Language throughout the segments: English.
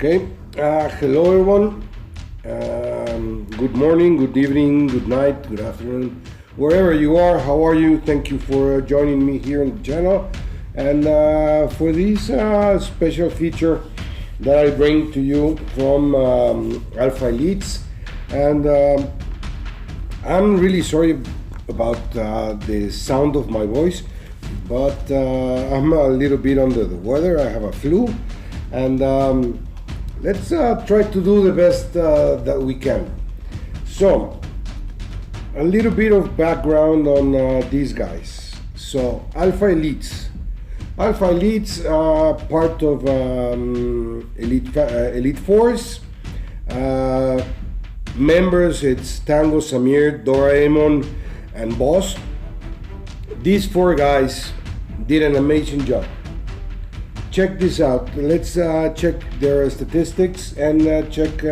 Okay, hello everyone. Good morning, good evening, good night, good afternoon, wherever you are. How are you? Thank you for joining me here on the channel and for this special feature that I bring to you from Alpha Elites. And I'm really sorry about the sound of my voice, but I'm a little bit under the weather. I have a flu, and let's try to do the best that we can. So, a little bit of background on these guys. So, Alpha Elites. Alpha Elites are part of Elite Force. Members, it's Tango, Sameer, Doraemon, and Bos. These four guys did an amazing job. Check this out. Let's check their statistics and check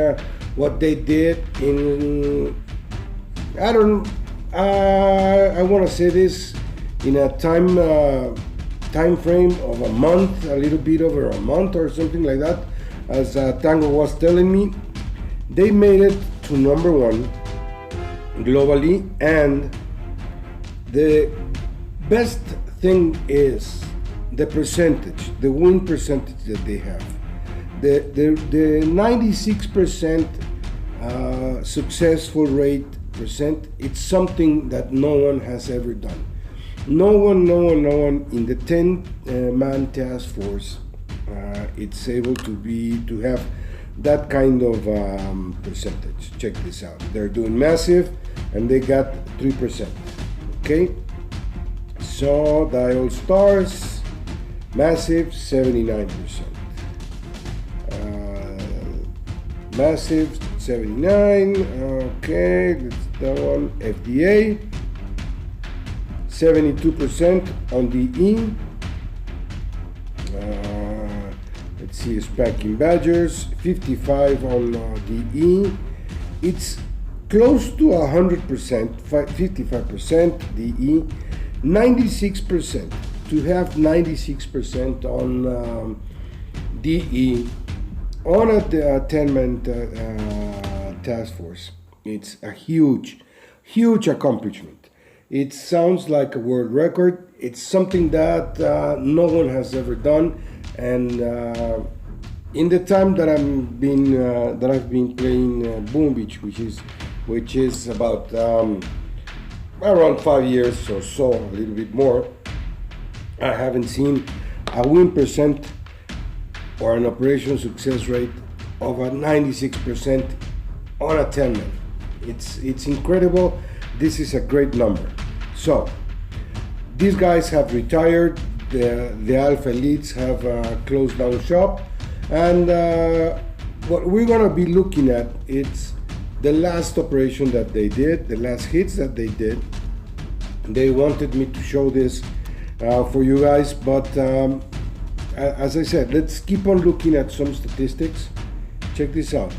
what they did in. I want to say this in a time frame of a month, a little bit over a month or something like that. As Tango was telling me, they made it to number one globally, and the best thing is the percentage, the win percentage that they have. The 96% successful rate percent, it's something that no one has ever done. No one in the 10-man task force it's able to have that kind of percentage. Check this out. They're doing massive and they got 3%. Okay, so the All Stars massive 79%, massive 79. Okay, that's that one. FDA 72% on DE. Let's see, Spanking Badgers 55 on DE. It's close to 100%, 55% DE, 96%. To have 96% on DE on a 10-man task force, it's a huge accomplishment. It sounds like a world record. It's something that no one has ever done, and in the time that I've been playing Boom Beach, which is about around 5 years or so, a little bit more, I haven't seen a win percent or an operation success rate of a 96% on a 10-man. It's incredible. This is a great number. So these guys have retired. The Alpha Elites have closed down shop, and what we're gonna be looking at, it's the last operation that they did, the last hits that they did. They wanted me to show this for you guys, but as I said, let's keep on looking at some statistics. Check this out.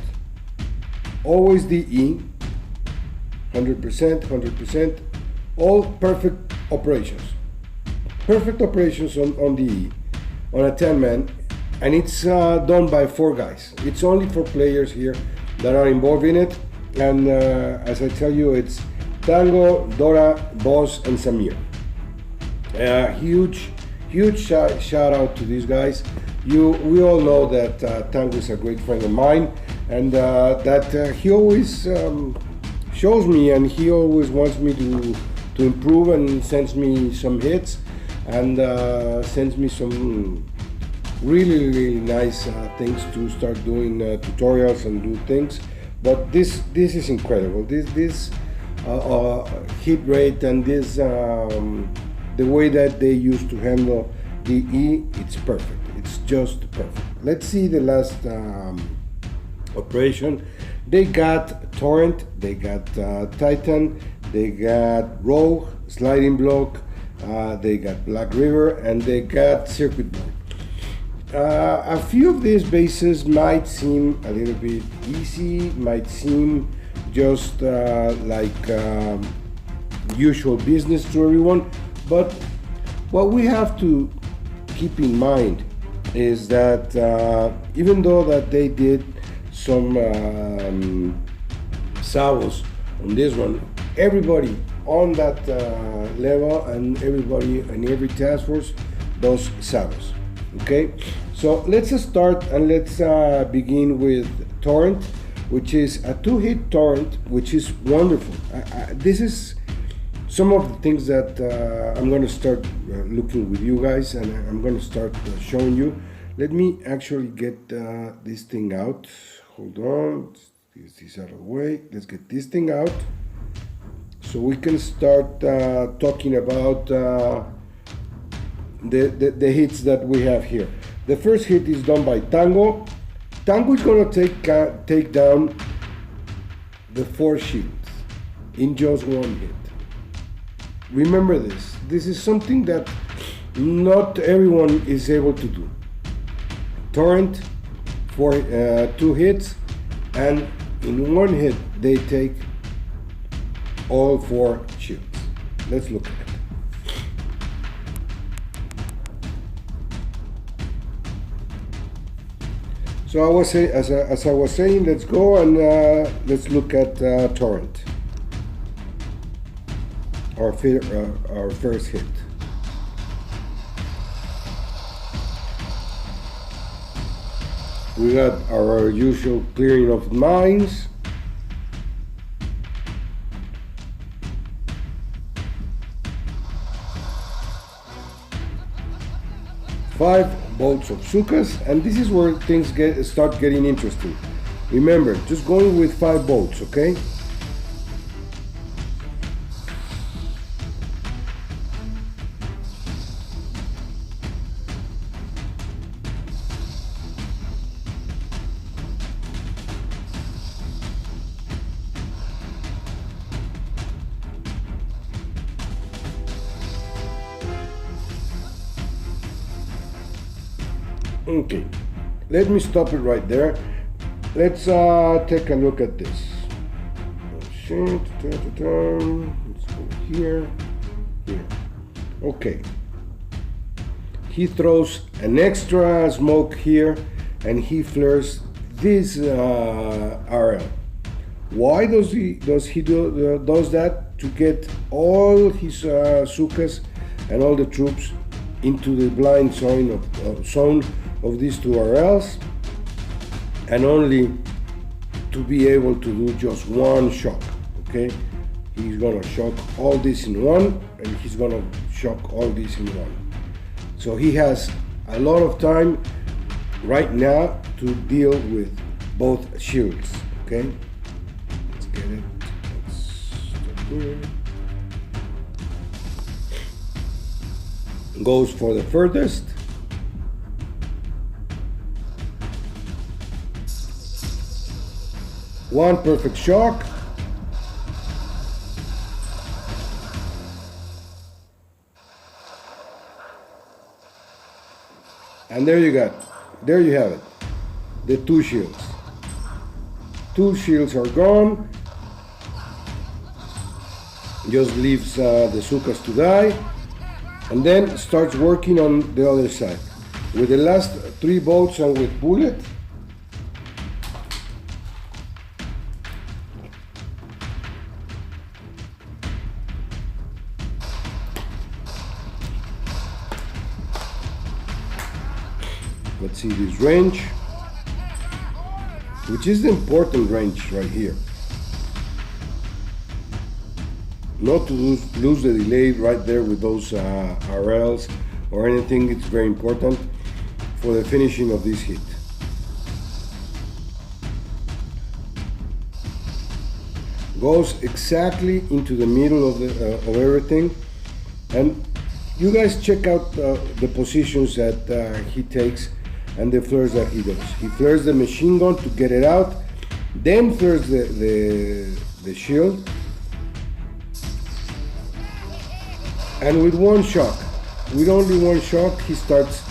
Always DE, 100%, all perfect operations. Perfect operations on DE, on a 10-man, and it's done by four guys. It's only for players here that are involved in it, and as I tell you, it's Tango, Dora, Bos, and Sameer. Huge shout out to these guys. We all know that Tango is a great friend of mine, and that he always shows me, and he always wants me to improve, and sends me some hits, and sends me some really nice things to start doing tutorials and do things. But this is incredible. This hit rate and this the way that they used to handle DE, it's perfect. It's just perfect. Let's see the last operation. They got Torrent, they got Titan, they got Rogue, Sliding Block, they got Black River, and they got Circuit Board. A few of these bases might seem a little bit easy, might seem just like usual business to everyone, but what we have to keep in mind is that even though that they did some salvos on this one, everybody on that level and everybody in every task force does salvos. Okay, so let's start and let's begin with torrent, which is a 2-hit torrent, which is wonderful. This is some of the things that I'm going to start looking with you guys, and I'm going to start showing you. Let me actually get this thing out. Hold on, get this out of the way. Let's get this thing out so we can start talking about the hits that we have here. The first hit is done by Tango. Tango is going to take down the 4 shields in just 1 hit. Remember this. This is something that not everyone is able to do. Torrent for 2 hits, and in 1 hit they take all 4 shields. Let's look at it. So as I was saying, let's go and let's look at torrent. Our first hit. We got our usual clearing of mines. Five bolts of sucas, and this is where things start getting interesting. Remember, just going with 5 bolts, okay? Okay, let me stop it right there. Let's take a look at this. Let's go here. Okay. He throws an extra smoke here, and he flares this RL. Why does he does that? To get all his sucas and all the troops into the blind zone of these 2 RLs, and only to be able to do just 1 shock. Okay, he's gonna shock all this in 1, and he's gonna shock all this in 1. So he has a lot of time right now to deal with both shields. Okay, let's get it. Let's start here. Goes for the furthest. One perfect shock. And there you have it. The 2 shields. 2 shields are gone. Just leaves the sucas to die. And then starts working on the other side. With the last 3 bolts and with bullet. Let's see this range, which is the important range right here. Not to lose the delay right there with those RLs or anything. It's very important for the finishing of this hit. Goes exactly into the middle of everything, and you guys check out the positions that he takes and the flares that he does. He flares the machine gun to get it out, then flares the shield, and with 1 shock, with only 1 shock, he starts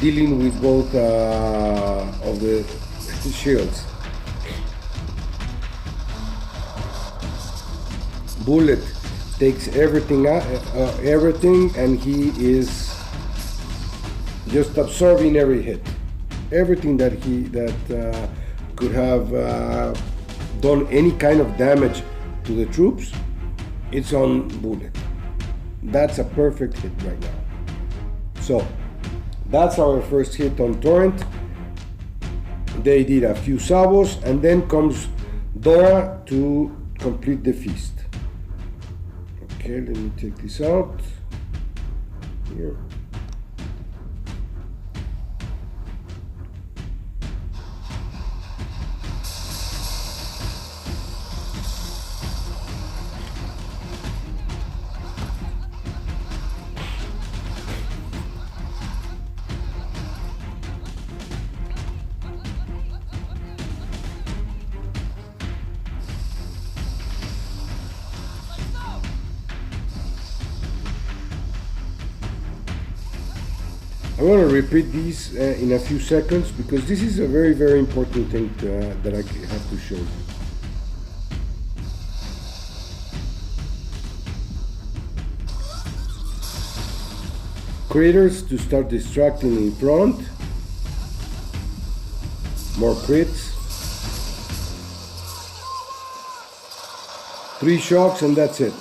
dealing with both of the shields. Bullet takes everything, and he is just absorbing every hit. Everything that could have done any kind of damage to the troops, it's on bullet. That's a perfect hit right now. So that's our first hit on Torrent. They did a few salvos, and then comes Dora to complete the feast. Okay, let me take this out here. I'm going to repeat these in a few seconds because this is a very, very important thing that I have to show you. Critters to start distracting in front. More crits. 3 shocks and that's it.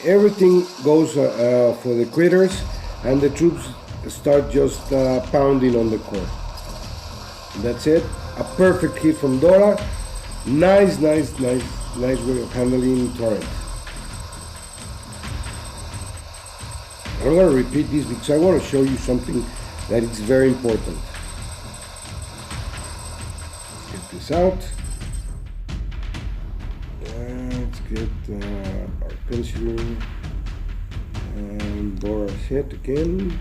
Everything goes for the critters, and the troops start just pounding on the core. That's it. A perfect hit from Dora. Nice way of handling Torrent. I'm going to repeat this because I want to show you something that is very important. Let's get this out. Let's get our pencil and Dora's hit again.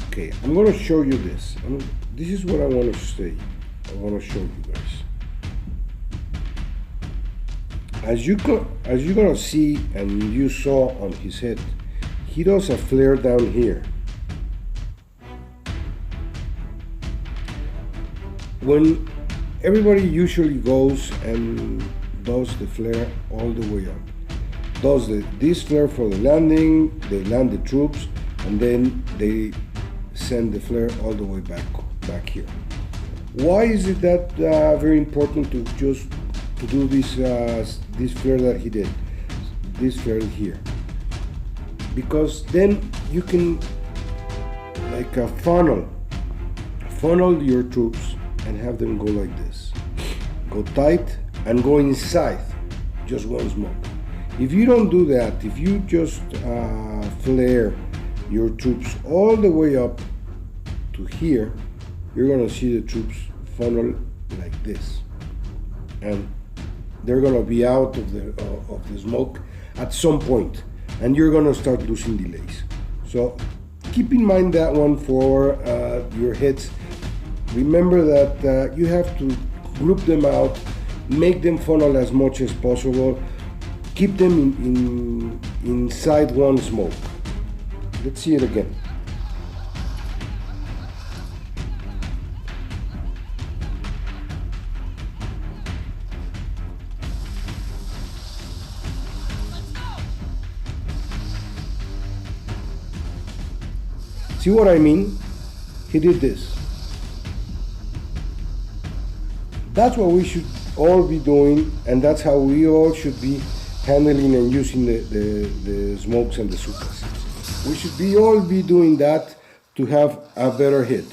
Okay, I'm going to show you this. This is what I want to say. I want to show you guys. As you're going to see, and you saw on his head, he does a flare down here. When everybody usually goes and does the flare all the way up. Does this flare for the landing, they land the troops, and then they send the flare all the way back here. Why is it that very important to just to do this flare that he did, this flare here? Because then you can, like a funnel your troops and have them go like this, go tight and go inside, just one smoke. If you don't do that, if you just flare your troops all the way up to here, you're gonna see the troops funnel like this, and they're gonna be out of the smoke at some point, and you're gonna start losing delays. So keep in mind that one for your hits. Remember that you have to group them out, make them funnel as much as possible, keep them inside one smoke. Let's see it again. See what I mean? He did this. That's what we should all be doing, and that's how we all should be handling and using the smokes and the sucas. We should all be doing that to have a better hit.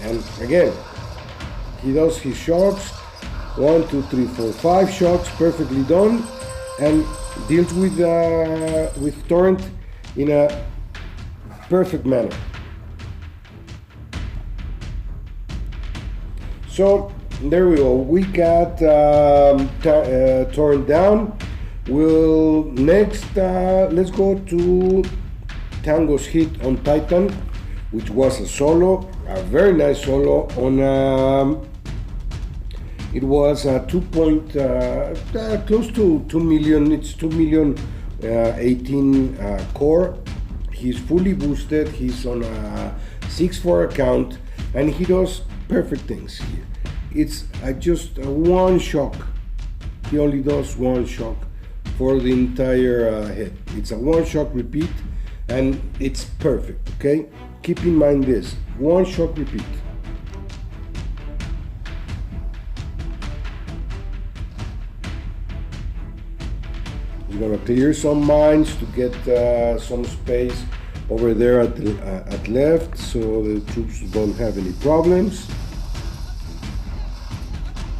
And again, he does his shots, 1, 2, 3, 4, 5 shots, perfectly done, and deals with Torrent in a perfect manner. So there we go. We got Torrent down. We'll next let's go to Tango's hit on Titan, which was a solo. a very nice solo on it was close to 2 million. It's 2 million 18 core. He's fully boosted. He's on a 6-4 account, and he does perfect things here. It's just one shock. He only does one shock for the entire hit. It's a one shock repeat, and it's perfect. Okay, keep in mind this: one shock repeat. He's gonna clear some mines to get some space over there at left, so the troops don't have any problems.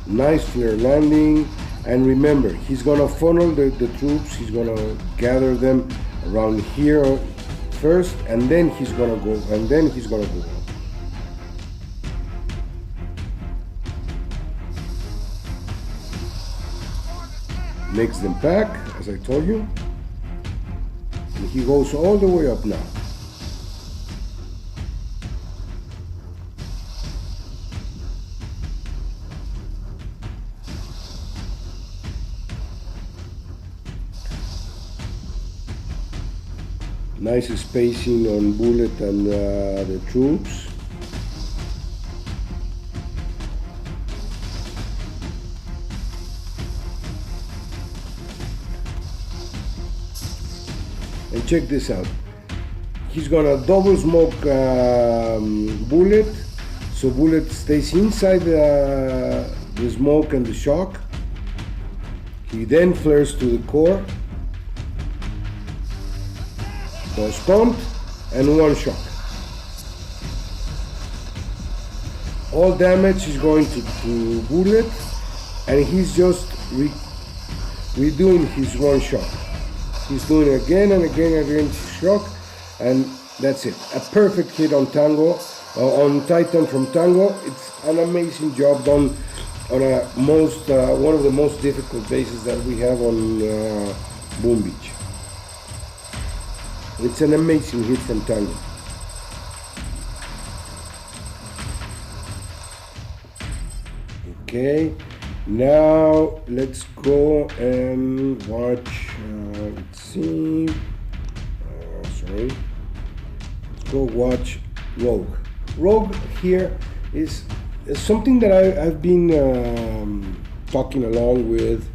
Nice flare landing, and remember, he's gonna funnel the troops. He's gonna gather them around here first, and then he's gonna go. Makes them back, as I told you, and he goes all the way up now. Nice spacing on bullet and the troops. And check this out. He's gonna double smoke bullet, so bullet stays inside the smoke and the shock. He then flares to the core. Stumped and one shock. All damage is going to bullet, and he's just redoing his one shot. He's doing it again and again and again, shock, and that's it. A perfect hit on Tango, on Titan from Tango. It's an amazing job done on one of the most difficult bases that we have on Boom Beach. It's an amazing hit from Tango. Okay, now let's go and watch, let's see, sorry, let's go watch Rogue. Rogue here is something that I've been talking along with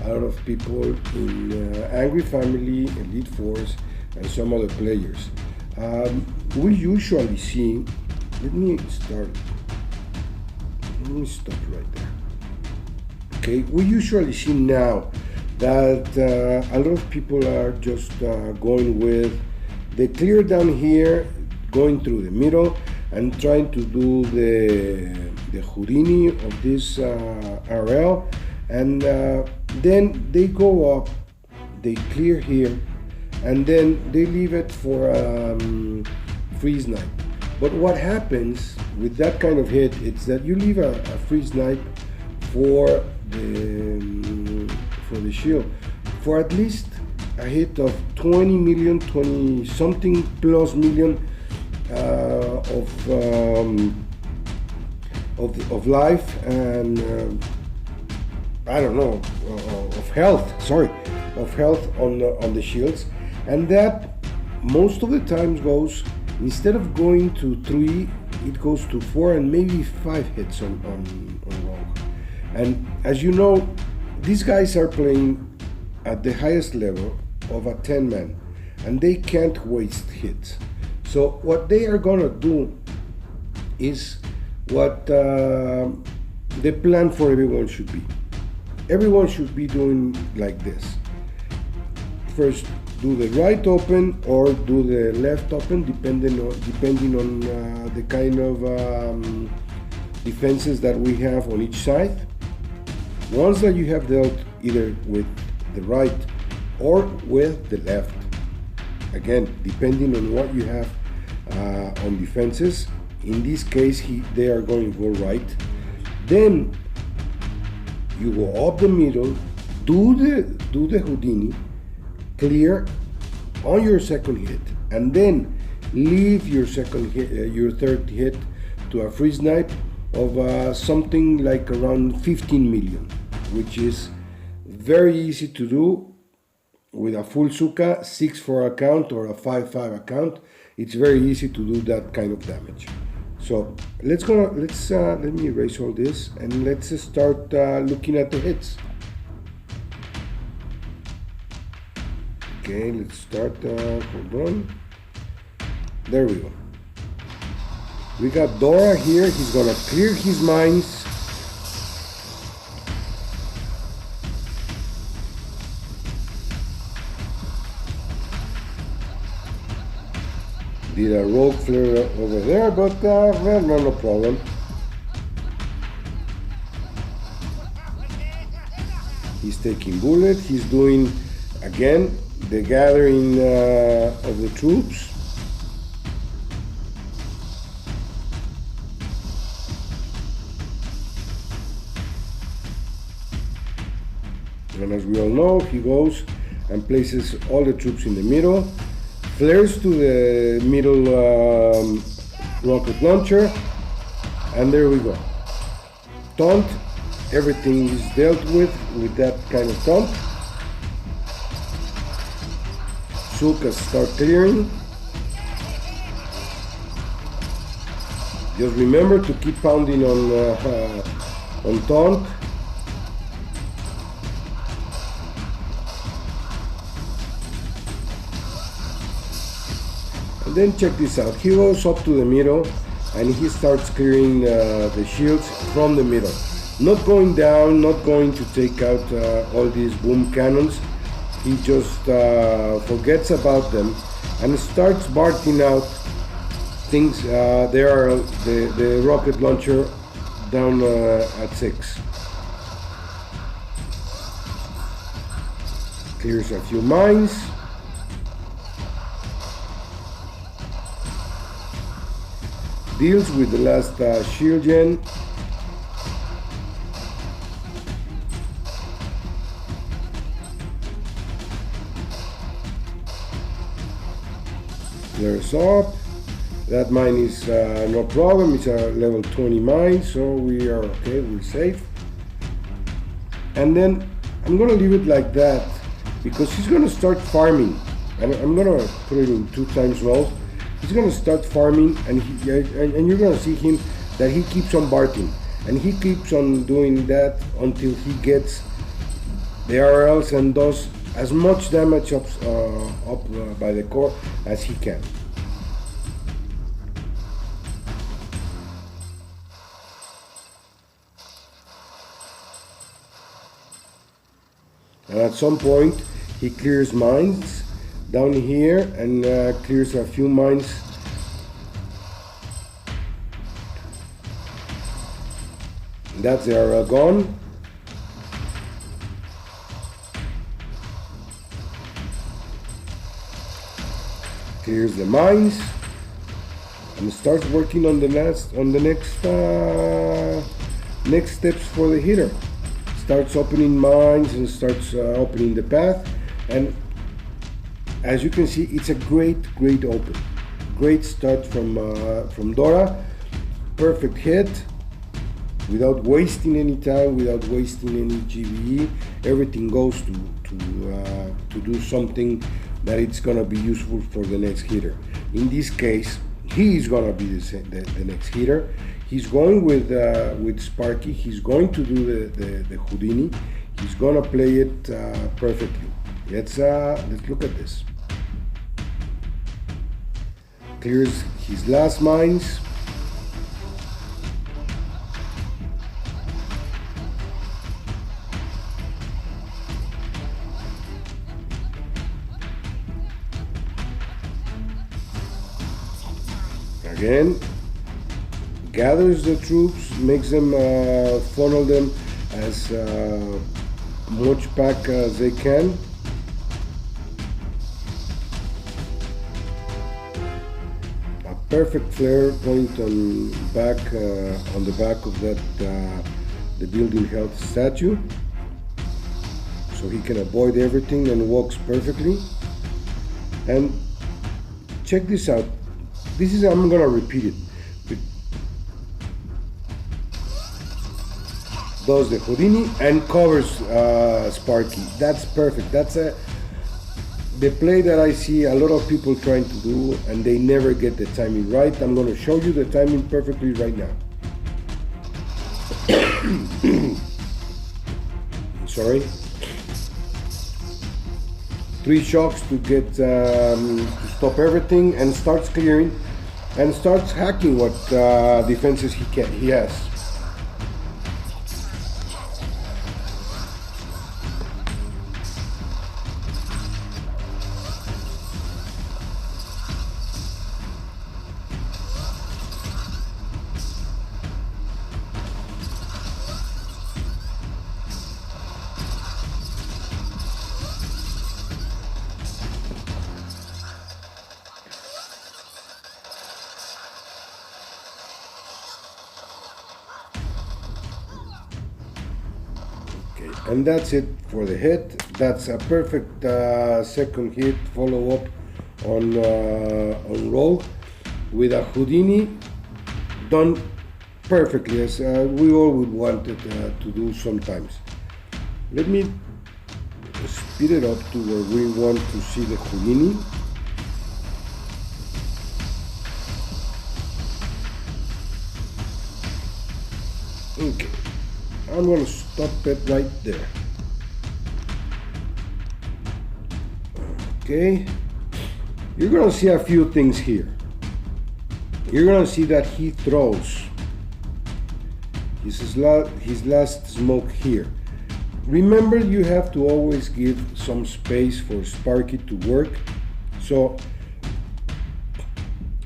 a lot of people in Angry Family, Elite Force, and some other players. We usually see, let me stop right there. Okay, we usually see now that a lot of people are just going with the clear down here, going through the middle, and trying to do the Houdini of this RL, and then they go up, they clear here, and then they leave it for freeze snipe. But what happens with that kind of hit, it's that you leave a freeze snipe for the shield for at least a hit of 20 million, 20 something plus million of life, and I don't know, of health. Sorry, of health on the shields. And that most of the times goes, instead of going to 3, it goes to 4 and maybe 5 hits on Rogue. And as you know, these guys are playing at the highest level of a 10-man, and they can't waste hits. So what they are gonna do is what the plan for everyone should be. Everyone should be doing like this. First, do the right open or do the left open, depending on the kind of defenses that we have on each side. Once that you have dealt either with the right or with the left, again, depending on what you have on defenses, in this case they are going to go right, then you go up the middle, do the Houdini, clear on your second hit, and then leave your second hit, your third hit to a free snipe of something like around 15 million, which is very easy to do with a full suka 6-4 account or a 5-5 account. It's very easy to do that kind of damage. So let me erase all this and let's start looking at the hits. Okay, let's start. Hold on. There we go. We got Dora here. He's gonna clear his mines. Did a rogue flare over there, but well, no problem. He's taking bullet. He's doing again the gathering of the troops. And as we all know, he goes and places all the troops in the middle, flares to the middle rocket launcher, and there we go. Taunt, everything is dealt with that kind of taunt. Sukas start clearing. Just remember to keep pounding on taunt. Then check this out. He goes up to the middle and he starts clearing the shields from the middle. Not going down, not going to take out all these boom cannons. He just forgets about them and starts barking out things. There are the rocket launcher down at 6. Clears a few mines. Deals with the last shield gen. Flares up. That mine is no problem. It's a level 20 mine, so we are okay. We're safe. And then I'm gonna leave it like that because he's gonna start farming. And I'm gonna put it in 2 times mode. He's gonna start farming, and you're gonna see him that he keeps on barking, and he keeps on doing that until he gets the RLs and does as much damage up by the core as he can. And at some point, he clears mines down here and clears a few mines. That's they are gone. Clears the mines and starts working on the next steps for the hitter. Starts opening mines and starts opening the path, and as you can see, it's a great open. Great start from Dora. Perfect hit without wasting any time, without wasting any GBE. Everything goes to do something that it's gonna be useful for the next hitter. In this case, he is gonna be the next hitter. He's going with Sparky. He's going to do the Houdini. He's gonna play it perfectly. Let's look at this. Clears his last mines. Again, gathers the troops, makes them funnel them as much back as they can. A perfect flare point on the back of that the building health statue, so he can avoid everything and walks perfectly. And check this out. I'm gonna repeat it. does the Houdini and covers Sparky. That's perfect. That's the play that I see a lot of people trying to do, and they never get the timing right. I'm going to show you the timing perfectly right now. Sorry. 3 shocks to get to stop everything, and starts clearing and starts hacking what defenses he has. And that's it for the hit. That's a perfect second hit follow-up on roll with a Houdini done perfectly, as we all would want it to do sometimes. Let me speed it up to where we want to see the Houdini. Okay. I'm going to stop it right there. Okay, you're going to see a few things here. You're going to see that he throws his last smoke here. Remember, you have to always give some space for Sparky to work. So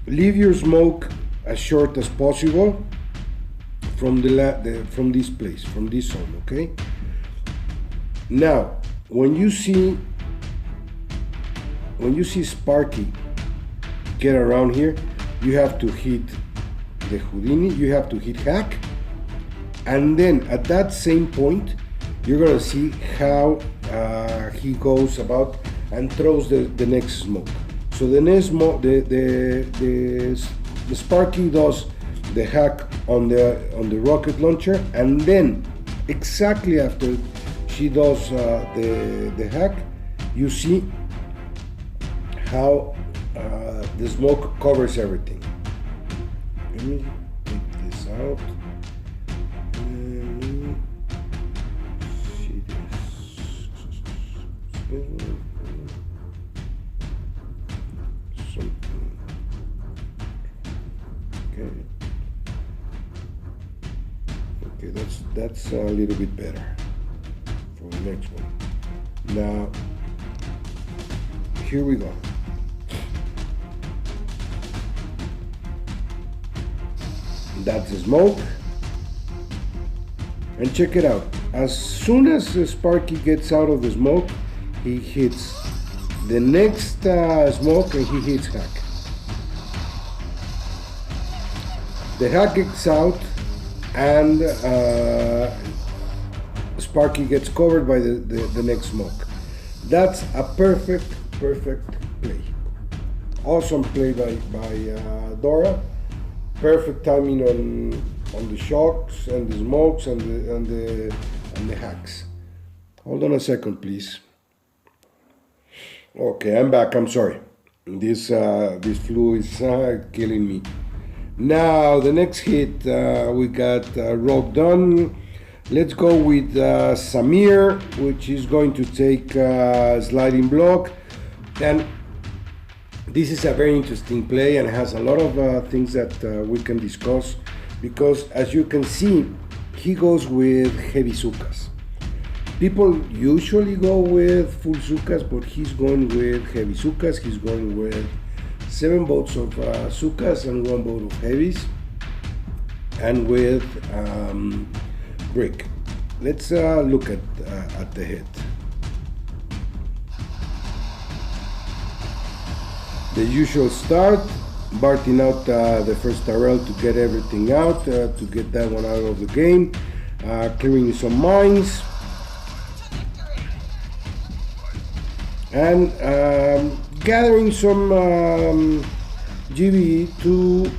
leave your smoke as short as possible from from this place, from this zone, okay? Now, when you see Sparky get around here, you have to hit the Houdini, you have to hit hack, and then at that same point, you're gonna see how he goes about and throws the next smoke. So the next smoke, the Sparky does the hack on the rocket launcher, and then exactly after she does the hack, you see how the smoke covers everything. Let me take this out. See this. Something. Okay. Okay, that's a little bit better for the next one. Now, here we go. That's the smoke. And check it out. As soon as Sparky gets out of the smoke, he hits the next smoke and he hits hack. The hack gets out, and Sparky gets covered by the next smoke. That's a perfect play. Awesome play by Dora. Perfect timing on the shocks and the smokes and the hacks. Hold on a second, please. Okay, I'm back. I'm sorry. This flu is killing me. Now, the next hit, we got Rogue done. Let's go with Sameer, which is going to take sliding block. And this is a very interesting play and has a lot of things that we can discuss, because as you can see, he goes with heavy sucas. People usually go with full sucas, but he's going with heavy sucas. He's going with 7 boats of sucas and 1 boat of heavies, and with brick. Let's look at the hit. The usual start, barting out the first Tyrell to get everything out, to get that one out of the game, clearing some mines, and gathering some GBE to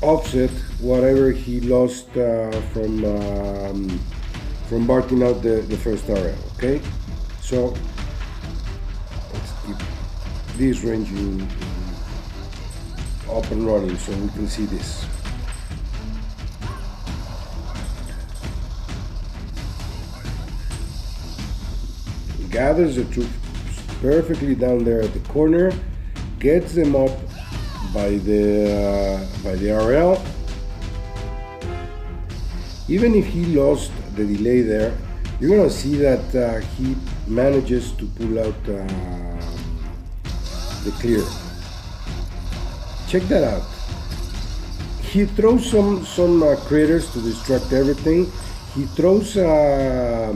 offset whatever he lost from barting out the first area. Okay, so let's keep this range up and running so we can see this. He gathers the troops perfectly down there at the corner, gets them up by the RL. Even if he lost the delay there, you're gonna see that he manages to pull out the clear. Check that out. He throws some critters to distract everything. He throws a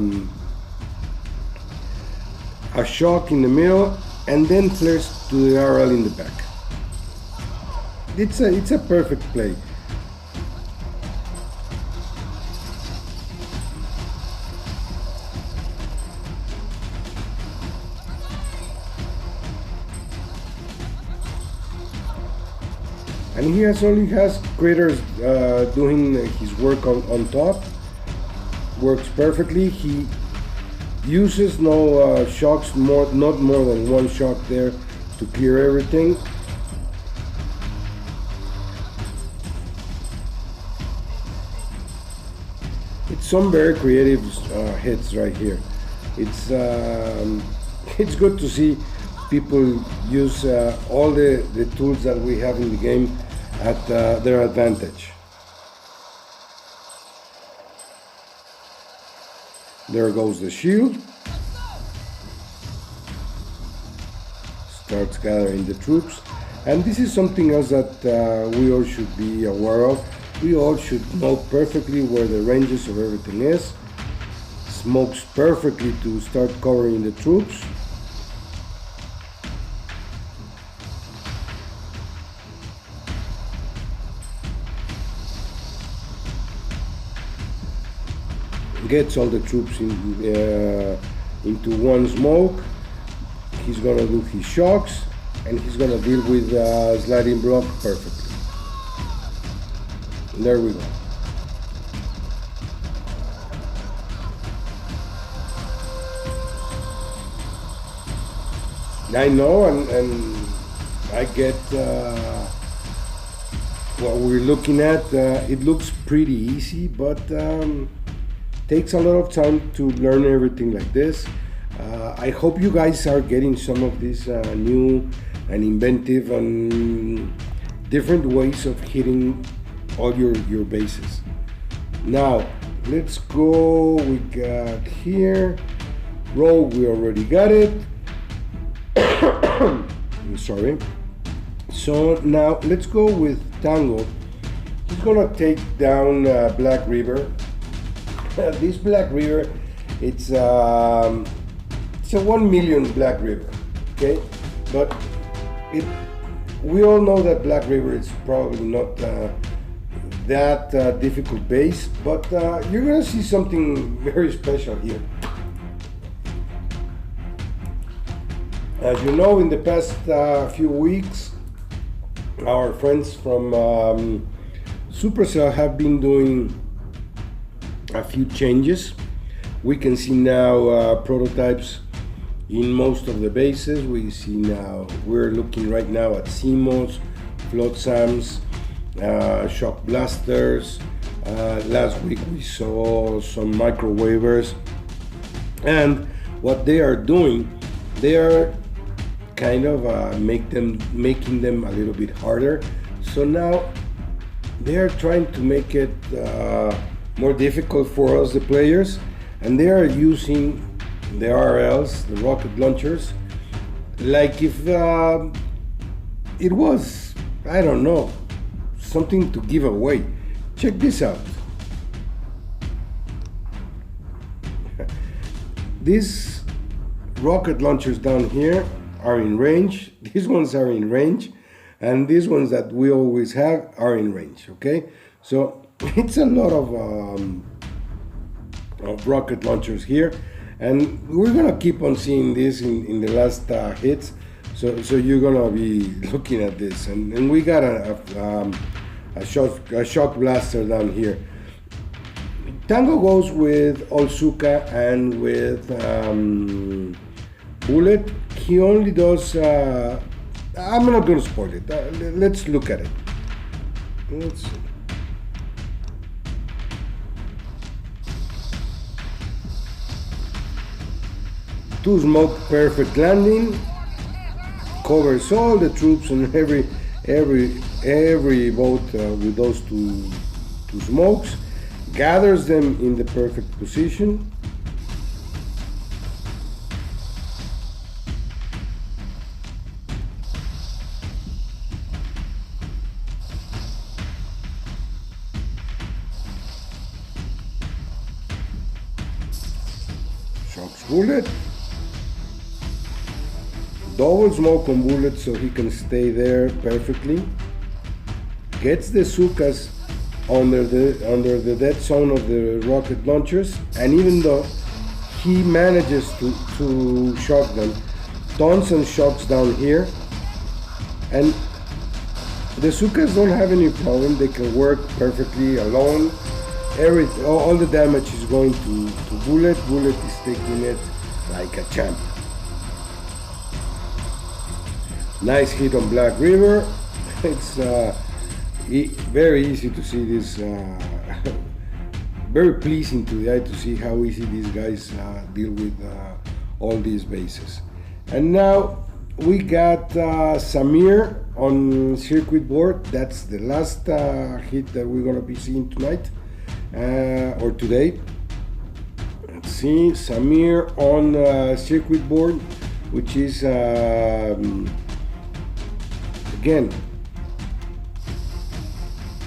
shock in the middle and then flares to the RL in the back. It's a perfect play. And he only has critters doing his work on top. Works perfectly. He uses no shocks, not more than one shock there to clear everything. It's some very creative hits right here. It's good to see people use all the tools that we have in the game at their advantage. There goes the shield. Starts gathering the troops. And this is something else that we all should be aware of. We all should know perfectly where the ranges of everything is. Smokes perfectly to start covering the troops. Gets all the troops into one smoke. He's gonna do his shocks and he's gonna deal with sliding block perfectly. And there we go. I know, and I get what we're looking at. It looks pretty easy, but takes a lot of time to learn everything like this. I hope you guys are getting some of these new and inventive and different ways of hitting all your bases. Now let's go. We got here rogue, we already got it. I'm sorry. So now let's go with Tango. He's gonna take down Black River. This Black River, it's a 1 million Black River, okay? But we all know that Black River is probably not that difficult base, but you're gonna see something very special here. As you know, in the past few weeks, our friends from Supercell have been doing a few changes. We can see now prototypes in most of the bases. We see now, we're looking right now at CMOS, Flotsams, shock blasters. Last week we saw some microwavers, and what they are doing, they are kind of making them a little bit harder. So now they are trying to make it more difficult for us, the players, and they are using the RLs, the rocket launchers, like if it was, I don't know, something to give away. Check this out. These rocket launchers down here are in range. These ones are in range, and these ones that we always have are in range. Okay, so it's a lot of rocket launchers here, and we're gonna keep on seeing this in the last hits. So you're gonna be looking at this, and we got a a shock blaster down here. Tango goes with Olsuka and with Bullet. He only does. I'm not going to spoil it. Let's look at it. Let's see. Two smoke, perfect landing, covers all the troops and every boat with those two smokes, gathers them in the perfect position. Shocks Bullet. Double smoke on Bullet so he can stay there perfectly. Gets the sucas under the dead zone of the rocket launchers, and even though he manages to shock them, tons and shocks down here, and the sucas don't have any problem. They can work perfectly alone. All the damage is going to Bullet. Bullet is taking it like a champ. Nice hit on Black River. It's very easy to see this. Very pleasing to the eye to see how easy these guys deal with all these bases. And now we got Sameer on circuit board. That's the last hit that we're gonna be seeing tonight or today. Let's see, Sameer on circuit board, which is again,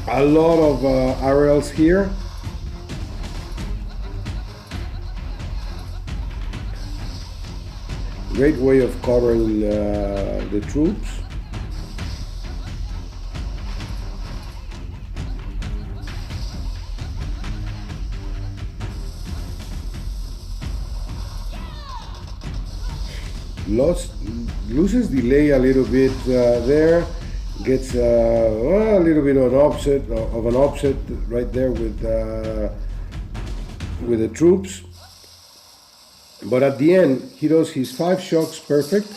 a lot of RLs here. Great way of covering the troops. Loses delay a little bit there, gets a little bit of an offset right there with the troops, but at the end he does his 5 shocks perfect.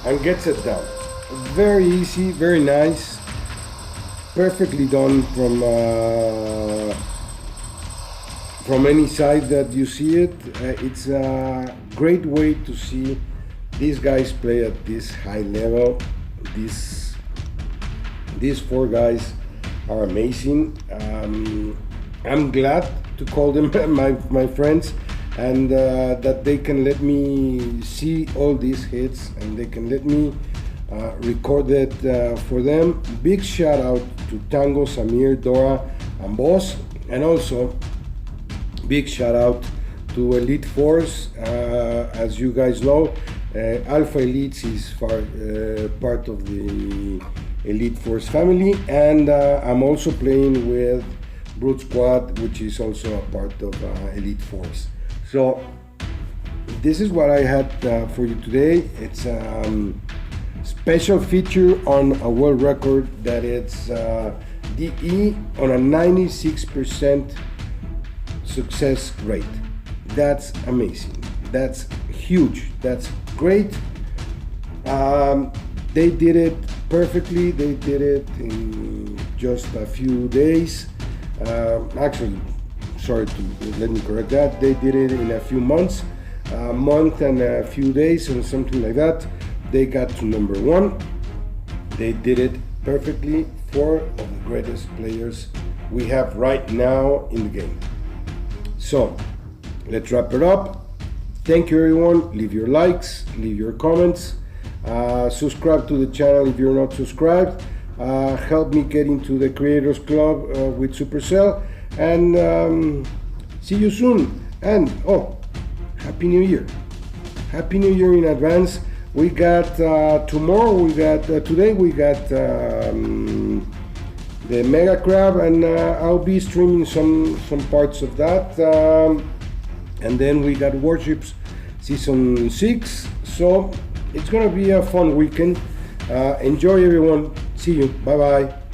And gets it down. Very easy, very nice, perfectly done from any side that you see it. It's a great way to see these guys play at this high level. These 4 guys are amazing. I'm glad to call them my friends, and that they can let me see all these hits and they can let me record it for them. Big shout out to Tango, Sameer, Dora, and Bos, and also big shout out to Elite Force. As you guys know, Alpha Elites is part of the Elite Force family, and I'm also playing with Brute Squad, which is also a part of Elite Force. So this is what I had for you today. It's special feature on a world record that it's DE on a 96% success rate. That's amazing. That's huge. That's great. They did it perfectly. They did it in just a few days. Actually, sorry to let me correct that. They did it in a few months, a month and a few days or something like that. They got to number 1. They did it perfectly. 4 of the greatest players we have right now in the game. So let's wrap it up. Thank you everyone. Leave your likes, leave your comments, subscribe to the channel if you're not subscribed. Help me get into the Creators Club with Supercell, and see you soon. And Happy New Year. Happy New Year in advance. We got tomorrow, today we got the Mega Crab, and I'll be streaming some parts of that. And then we got Warships Season 6, so it's gonna be a fun weekend. Enjoy, everyone. See you. Bye bye.